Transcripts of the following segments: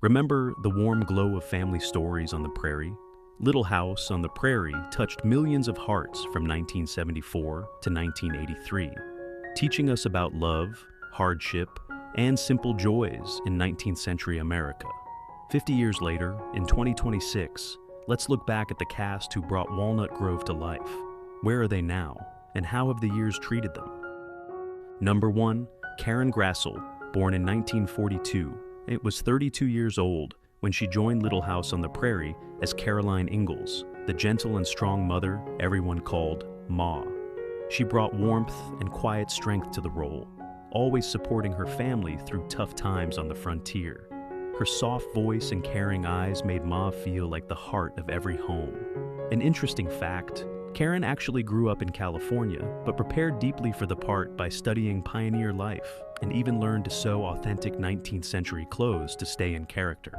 Remember the warm glow of family stories on the prairie? Little House on the Prairie touched millions of hearts from 1974 to 1983, teaching us about love, hardship, and simple joys in 19th century America. 50 years later, in 2026, let's look back at the cast who brought Walnut Grove to life. Where are they now, and how have the years treated them? Number 1, Karen Grassle, born in 1942. It was 32 years old when she joined Little House on the Prairie as Caroline Ingalls, the gentle and strong mother everyone called Ma. She brought warmth and quiet strength to the role, always supporting her family through tough times on the frontier. Her soft voice and caring eyes made Ma feel like the heart of every home. An interesting fact, Karen actually grew up in California, but prepared deeply for the part by studying pioneer life and even learned to sew authentic 19th century clothes to stay in character.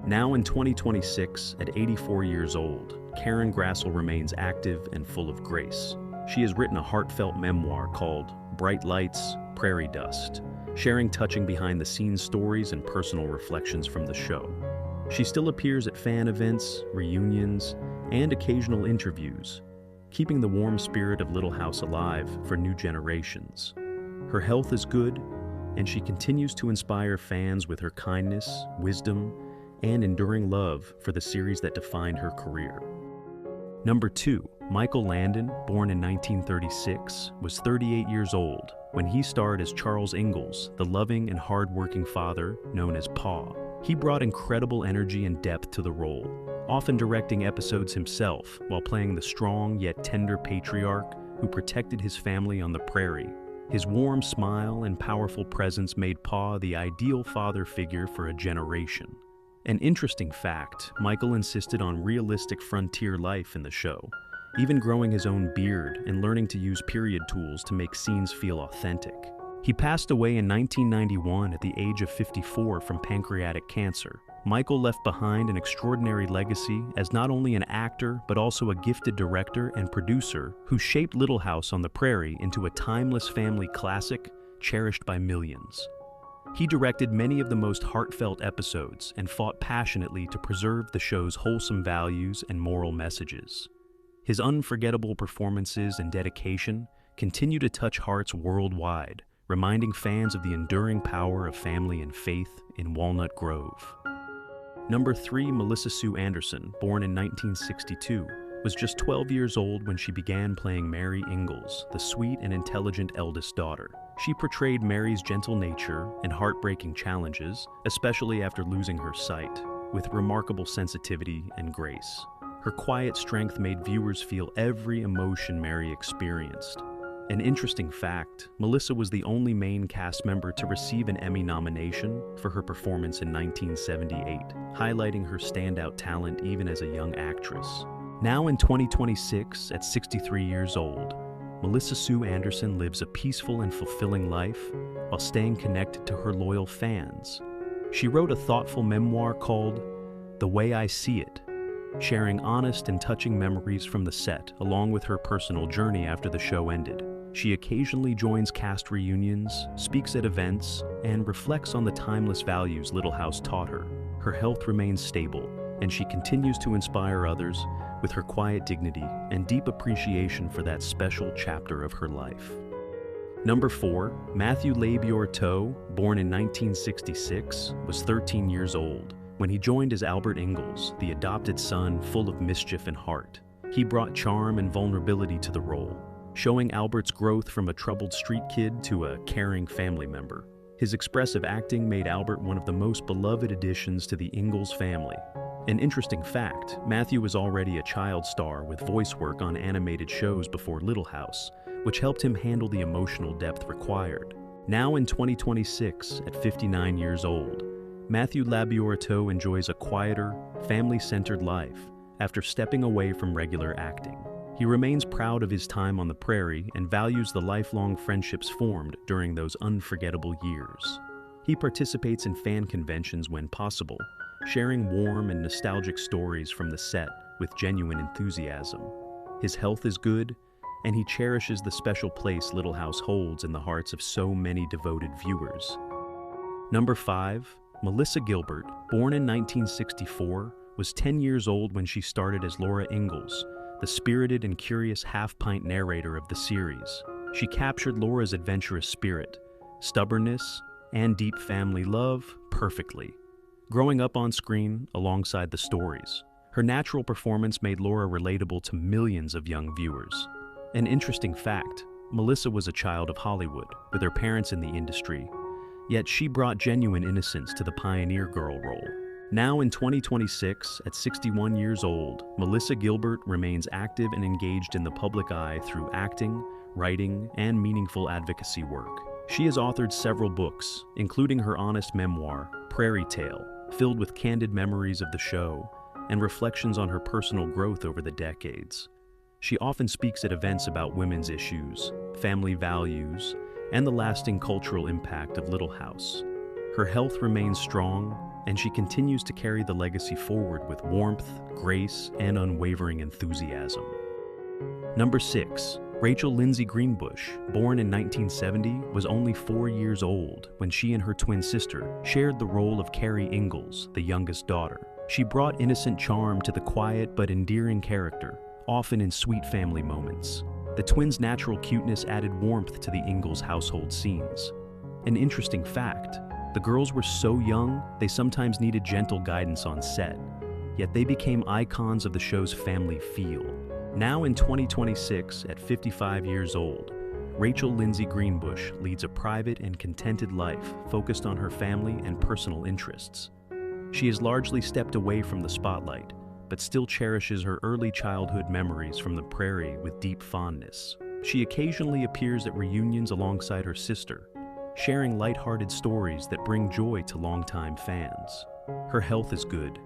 Now in 2026, at 84 years old, Karen Grassle remains active and full of grace. She has written a heartfelt memoir called Bright Lights, Prairie Dust, sharing touching behind-the-scenes stories and personal reflections from the show. She still appears at fan events, reunions, and occasional interviews, keeping the warm spirit of Little House alive for new generations. Her health is good, and she continues to inspire fans with her kindness, wisdom, and enduring love for the series that defined her career. Number 2, Michael Landon, born in 1936, was 38 years old when he starred as Charles Ingalls, the loving and hard-working father known as Pa. He brought incredible energy and depth to the role, often directing episodes himself while playing the strong yet tender patriarch who protected his family on the prairie. His warm smile and powerful presence made Pa the ideal father figure for a generation. An interesting fact, Michael insisted on realistic frontier life in the show, even growing his own beard and learning to use period tools to make scenes feel authentic. He passed away in 1991 at the age of 54 from pancreatic cancer. Michael left behind an extraordinary legacy as not only an actor but also a gifted director and producer who shaped Little House on the Prairie into a timeless family classic cherished by millions. He directed many of the most heartfelt episodes and fought passionately to preserve the show's wholesome values and moral messages. His unforgettable performances and dedication continue to touch hearts worldwide, reminding fans of the enduring power of family and faith in Walnut Grove. Number 3, Melissa Sue Anderson, born in 1962, was just 12 years old when she began playing Mary Ingalls, the sweet and intelligent eldest daughter. She portrayed Mary's gentle nature and heartbreaking challenges, especially after losing her sight, with remarkable sensitivity and grace. Her quiet strength made viewers feel every emotion Mary experienced. An interesting fact, Melissa was the only main cast member to receive an Emmy nomination for her performance in 1978, highlighting her standout talent even as a young actress. Now in 2026, at 63 years old, Melissa Sue Anderson lives a peaceful and fulfilling life while staying connected to her loyal fans. She wrote a thoughtful memoir called The Way I See It, sharing honest and touching memories from the set along with her personal journey after the show ended. She occasionally joins cast reunions, speaks at events, and reflects on the timeless values Little House taught her. Her health remains stable, and she continues to inspire others with her quiet dignity and deep appreciation for that special chapter of her life. Number 4, Matthew Labyorteaux, born in 1966, was 13 years old when he joined as Albert Ingalls, the adopted son full of mischief and heart. He brought charm and vulnerability to the role, showing Albert's growth from a troubled street kid to a caring family member. His expressive acting made Albert one of the most beloved additions to the Ingalls family. An interesting fact, Matthew was already a child star with voice work on animated shows before Little House, which helped him handle the emotional depth required. Now in 2026, at 59 years old, Matthew Labyorteaux enjoys a quieter, family-centered life after stepping away from regular acting. He remains proud of his time on the prairie and values the lifelong friendships formed during those unforgettable years. He participates in fan conventions when possible, sharing warm and nostalgic stories from the set with genuine enthusiasm. His health is good, and he cherishes the special place Little House holds in the hearts of so many devoted viewers. Number 5, Melissa Gilbert, born in 1964, was 10 years old when she started as Laura Ingalls, the spirited and curious half-pint narrator of the series. She captured Laura's adventurous spirit, stubbornness, and deep family love perfectly, growing up on screen alongside the stories. Her natural performance made Laura relatable to millions of young viewers. An interesting fact, Melissa was a child of Hollywood, with her parents in the industry, yet she brought genuine innocence to the pioneer girl role. Now in 2026, at 61 years old, Melissa Gilbert remains active and engaged in the public eye through acting, writing, and meaningful advocacy work. She has authored several books, including her honest memoir, Prairie, filled with candid memories of the show and reflections on her personal growth over the decades. She often speaks at events about women's issues, family values, and the lasting cultural impact of Little House. Her health remains strong, and she continues to carry the legacy forward with warmth, grace, and unwavering enthusiasm. Number 6. Rachel Lindsay Greenbush, born in 1970, was only 4 years old when she and her twin sister shared the role of Carrie Ingalls, the youngest daughter. She brought innocent charm to the quiet but endearing character, often in sweet family moments. The twins' natural cuteness added warmth to the Ingalls household scenes. An interesting fact, the girls were so young, they sometimes needed gentle guidance on set, yet they became icons of the show's family feel. Now in 2026, at 55 years old, Rachel Lindsay Greenbush leads a private and contented life focused on her family and personal interests. She has largely stepped away from the spotlight, but still cherishes her early childhood memories from the Prairie with deep fondness. She occasionally appears at reunions alongside her sister, sharing lighthearted stories that bring joy to longtime fans. Her health is good,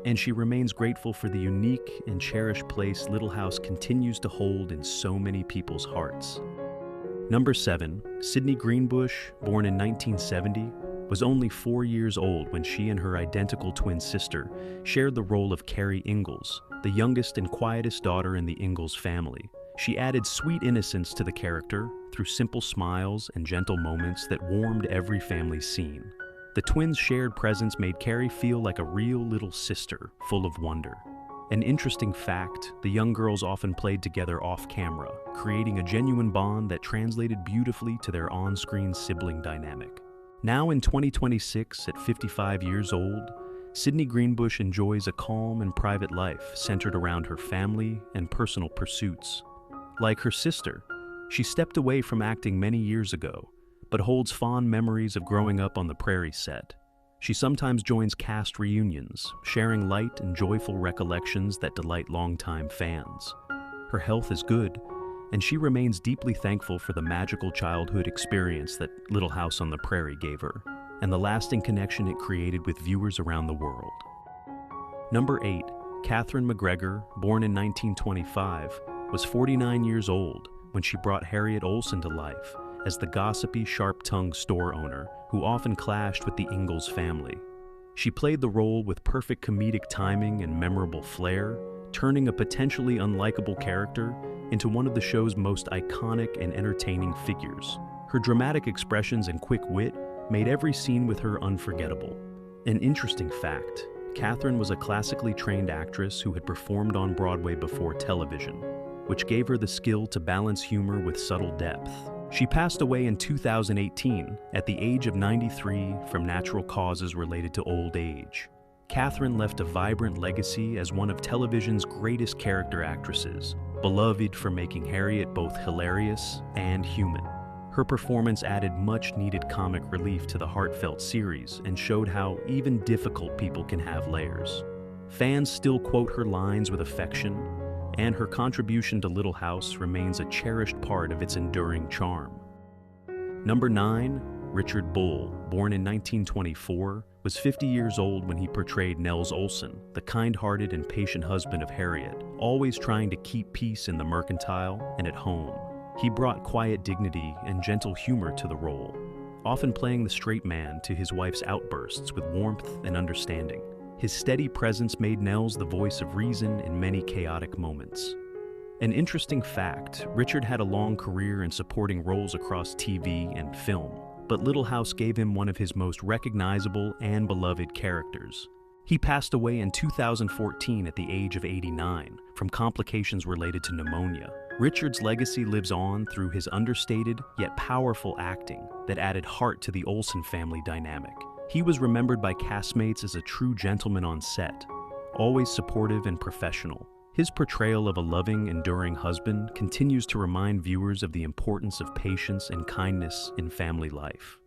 and she remains grateful for the unique and cherished place Little House continues to hold in so many people's hearts. Number 7. Sidney Greenbush, born in 1970, was only 4 years old when she and her identical twin sister shared the role of Carrie Ingalls, the youngest and quietest daughter in the Ingalls family. She added sweet innocence to the character through simple smiles and gentle moments that warmed every family scene. The twins' shared presence made Carrie feel like a real little sister, full of wonder. An interesting fact, the young girls often played together off-camera, creating a genuine bond that translated beautifully to their on-screen sibling dynamic. Now in 2026, at 55 years old, Sidney Greenbush enjoys a calm and private life centered around her family and personal pursuits. Like her sister, she stepped away from acting many years ago, but holds fond memories of growing up on the Prairie set. She sometimes joins cast reunions, sharing light and joyful recollections that delight longtime fans. Her health is good, and she remains deeply thankful for the magical childhood experience that Little House on the Prairie gave her, and the lasting connection it created with viewers around the world. Number 8. Katherine MacGregor, born in 1925, was 49 years old when she brought Harriet Olsen to life as the gossipy, sharp-tongued store owner who often clashed with the Ingalls family. She played the role with perfect comedic timing and memorable flair, turning a potentially unlikable character into one of the show's most iconic and entertaining figures. Her dramatic expressions and quick wit made every scene with her unforgettable. An interesting fact, Katherine was a classically trained actress who had performed on Broadway before television, which gave her the skill to balance humor with subtle depth. She passed away in 2018 at the age of 93 from natural causes related to old age. Katherine left a vibrant legacy as one of television's greatest character actresses, beloved for making Harriet both hilarious and human. Her performance added much-needed comic relief to the heartfelt series and showed how even difficult people can have layers. Fans still quote her lines with affection, and her contribution to Little House remains a cherished part of its enduring charm. Number 9. Richard Bull, born in 1924, was 50 years old when he portrayed Nels Olson, the kind-hearted and patient husband of Harriet, always trying to keep peace in the mercantile and at home. He brought quiet dignity and gentle humor to the role, often playing the straight man to his wife's outbursts with warmth and understanding. His steady presence made Nels the voice of reason in many chaotic moments. An interesting fact, Richard had a long career in supporting roles across TV and film, but Little House gave him one of his most recognizable and beloved characters. He passed away in 2014 at the age of 89 from complications related to pneumonia. Richard's legacy lives on through his understated yet powerful acting that added heart to the Olsen family dynamic. He was remembered by castmates as a true gentleman on set, always supportive and professional. His portrayal of a loving, enduring husband continues to remind viewers of the importance of patience and kindness in family life.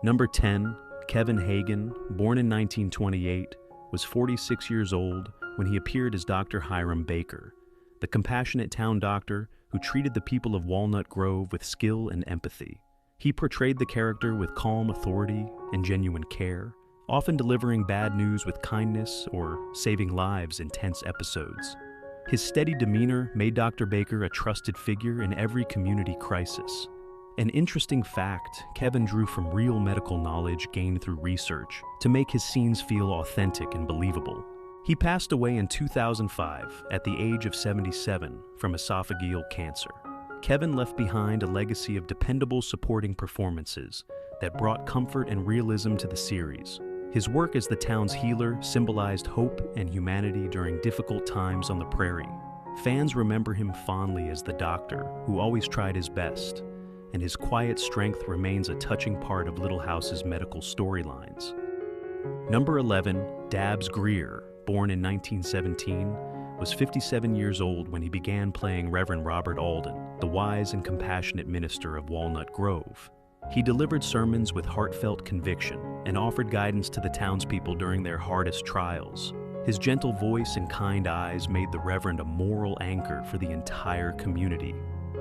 Number 10. Kevin Hagen, born in 1928, was 46 years old when he appeared as Dr. Hiram Baker, the compassionate town doctor who treated the people of Walnut Grove with skill and empathy. He portrayed the character with calm authority and genuine care, often delivering bad news with kindness or saving lives in tense episodes. His steady demeanor made Dr. Baker a trusted figure in every community crisis. An interesting fact, Kevin drew from real medical knowledge gained through research to make his scenes feel authentic and believable. He passed away in 2005 at the age of 77 from esophageal cancer. Kevin left behind a legacy of dependable supporting performances that brought comfort and realism to the series. His work as the town's healer symbolized hope and humanity during difficult times on the prairie. Fans remember him fondly as the doctor who always tried his best, and his quiet strength remains a touching part of Little House's medical storylines. Number 11, Dabbs Greer, born in 1917, was 57 years old when he began playing Reverend Robert Alden, the wise and compassionate minister of Walnut Grove. He delivered sermons with heartfelt conviction and offered guidance to the townspeople during their hardest trials. His gentle voice and kind eyes made the Reverend a moral anchor for the entire community.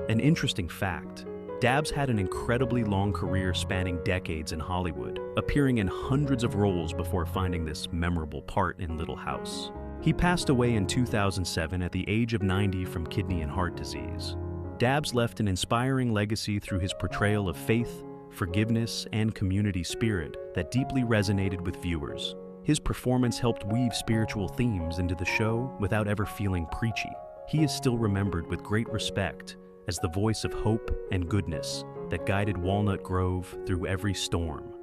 An interesting fact, Dabbs had an incredibly long career spanning decades in Hollywood, appearing in hundreds of roles before finding this memorable part in Little House. He passed away in 2007 at the age of 90 from kidney and heart disease. Dabbs left an inspiring legacy through his portrayal of faith, forgiveness, and community spirit that deeply resonated with viewers. His performance helped weave spiritual themes into the show without ever feeling preachy. He is still remembered with great respect as the voice of hope and goodness that guided Walnut Grove through every storm.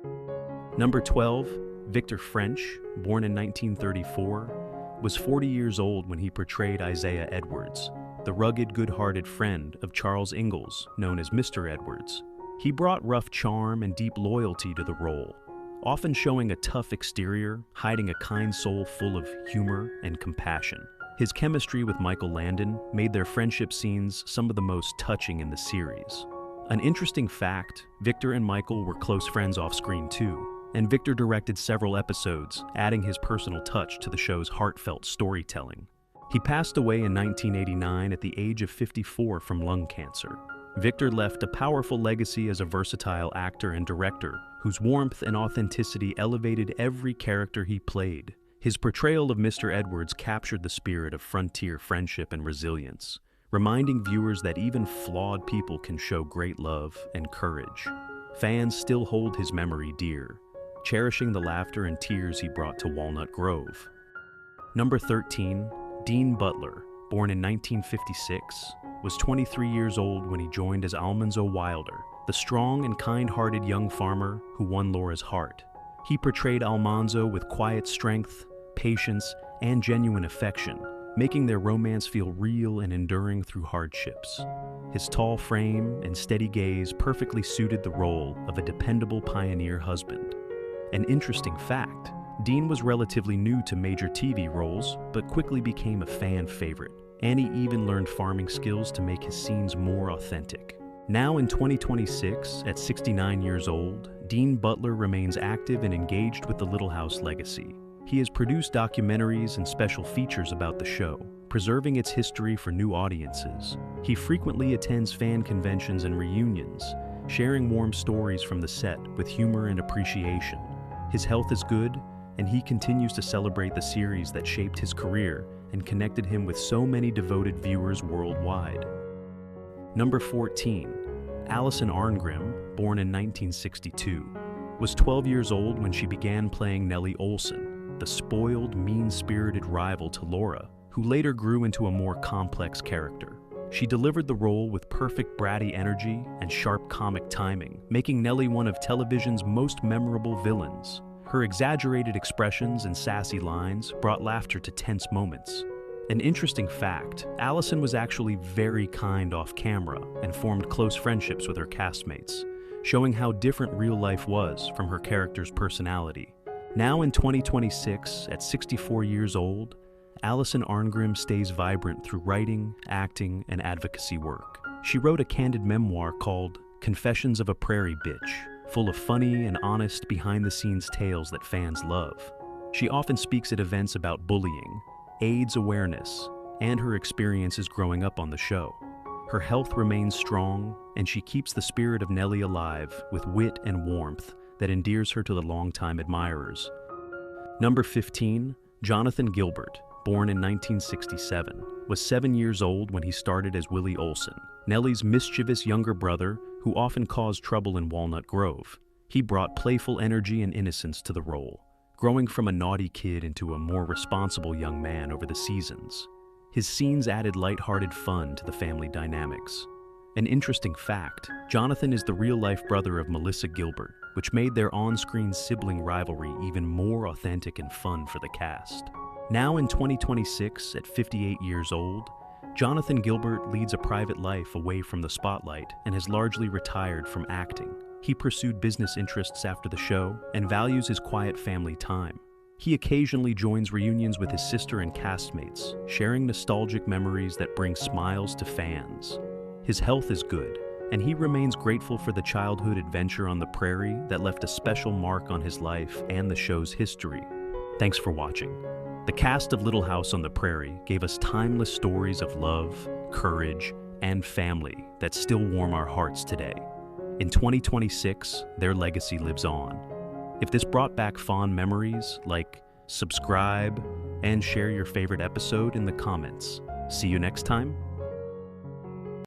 Number 12, Victor French, born in 1934, was 40 years old when he portrayed Isaiah Edwards, the rugged, good-hearted friend of Charles Ingalls, known as Mr. Edwards. He brought rough charm and deep loyalty to the role, often showing a tough exterior, hiding a kind soul full of humor and compassion. His chemistry with Michael Landon made their friendship scenes some of the most touching in the series. An interesting fact, Victor and Michael were close friends off-screen too, and Victor directed several episodes, adding his personal touch to the show's heartfelt storytelling. He passed away in 1989 at the age of 54 from lung cancer. Victor left a powerful legacy as a versatile actor and director whose warmth and authenticity elevated every character he played. His portrayal of Mr. Edwards captured the spirit of frontier friendship and resilience, reminding viewers that even flawed people can show great love and courage. Fans still hold his memory dear, cherishing the laughter and tears he brought to Walnut Grove. Number 13, Dean Butler, born in 1956, was 23 years old when he joined as Almanzo Wilder, the strong and kind-hearted young farmer who won Laura's heart. He portrayed Almanzo with quiet strength, patience, and genuine affection, making their romance feel real and enduring through hardships. His tall frame and steady gaze perfectly suited the role of a dependable pioneer husband. An interesting fact, Dean was relatively new to major TV roles, but quickly became a fan favorite, and he even learned farming skills to make his scenes more authentic. Now in 2026, at 69 years old, Dean Butler remains active and engaged with the Little House legacy. He has produced documentaries and special features about the show, preserving its history for new audiences. He frequently attends fan conventions and reunions, sharing warm stories from the set with humor and appreciation. His health is good, and he continues to celebrate the series that shaped his career and connected him with so many devoted viewers worldwide. Number 14, Alison Arngrim, born in 1962, was 12 years old when she began playing Nellie Olson, the spoiled, mean-spirited rival to Laura, who later grew into a more complex character. She delivered the role with perfect bratty energy and sharp comic timing, making Nellie one of television's most memorable villains. Her exaggerated expressions and sassy lines brought laughter to tense moments. An interesting fact, Alison was actually very kind off camera and formed close friendships with her castmates, showing how different real life was from her character's personality. Now in 2026, at 64 years old, Alison Arngrim stays vibrant through writing, acting, and advocacy work. She wrote a candid memoir called Confessions of a Prairie Bitch, full of funny and honest behind-the-scenes tales that fans love. She often speaks at events about bullying, AIDS awareness, and her experiences growing up on the show. Her health remains strong, and she keeps the spirit of Nellie alive with wit and warmth that endears her to the longtime admirers. Number 15, Jonathan Gilbert, born in 1967, was 7 years old when he started as Willie Olson, Nellie's mischievous younger brother who often caused trouble in Walnut Grove. He brought playful energy and innocence to the role, growing from a naughty kid into a more responsible young man over the seasons. His scenes added lighthearted fun to the family dynamics. An interesting fact, Jonathan is the real-life brother of Melissa Gilbert, which made their on-screen sibling rivalry even more authentic and fun for the cast. Now in 2026, at 58 years old, Jonathan Gilbert leads a private life away from the spotlight and has largely retired from acting. He pursued business interests after the show and values his quiet family time. He occasionally joins reunions with his sister and castmates, sharing nostalgic memories that bring smiles to fans. His health is good, and he remains grateful for the childhood adventure on the prairie that left a special mark on his life and the show's history. Thanks for watching. The cast of Little House on the Prairie gave us timeless stories of love, courage, and family that still warm our hearts today. In 2026, their legacy lives on. If this brought back fond memories, subscribe and share your favorite episode in the comments. See you next time.